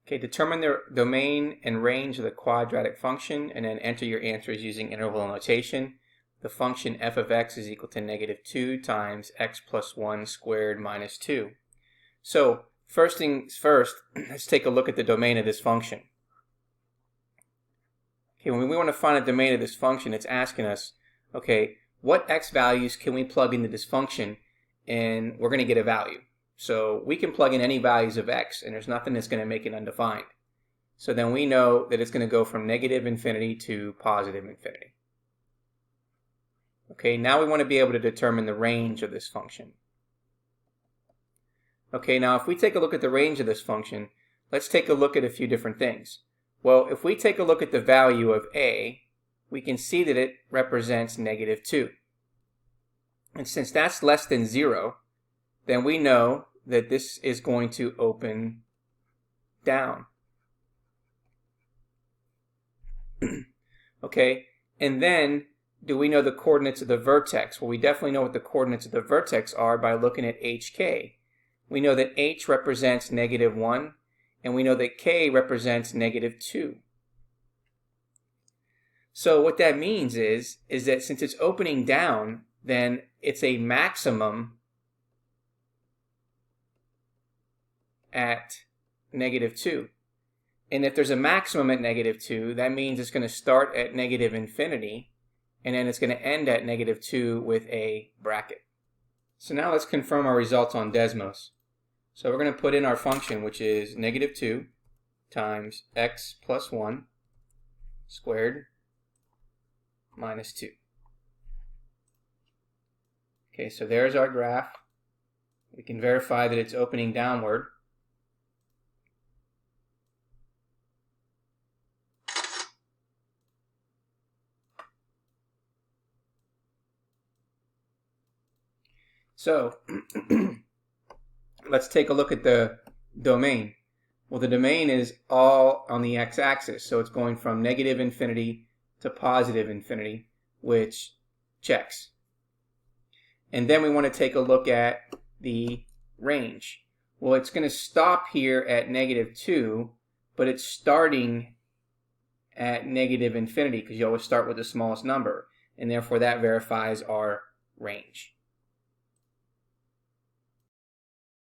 Okay, determine the domain and range of the quadratic function and then enter your answers using interval notation. The function f of x is equal to -2 times x plus 1 squared minus 2. So first things first, let's take a look at the domain of this function. Okay, when we want to find a domain of this function, it's asking us, okay, what x values can we plug into this function, and we're going to get a value. So we can plug in any values of x, and there's nothing that's going to make it undefined. So then we know that it's going to go from -infinity to +infinity. Okay, now we want to be able to determine the range of this function. Okay, now if we take a look at the range of this function, let's take a look at a few different things. Well, if we take a look at the value of a, we can see that it represents -2. And since that's less than 0, then we know that this is going to open down. Okay, and then do we know the coordinates of the vertex? Well, we definitely know what the coordinates of the vertex are by looking at hk. We know that h represents -1, and we know that k represents -2. So what that means is that since it's opening down, then it's a maximum at -2. And if there's a maximum at -2, that means it's going to start at -infinity, and then it's going to end at -2 with a bracket. So now let's confirm our results on Desmos. So we're going to put in our function, which is -2 times x plus 1 squared minus 2. Okay, so there's our graph. We can verify that it's opening downward. So let's take a look at the domain. Well, the domain is all on the x-axis, so it's going from -infinity to +infinity, which checks. And then we want to take a look at the range. Well, it's going to stop here at -2, but it's starting at -infinity because you always start with the smallest number, and therefore that verifies our range.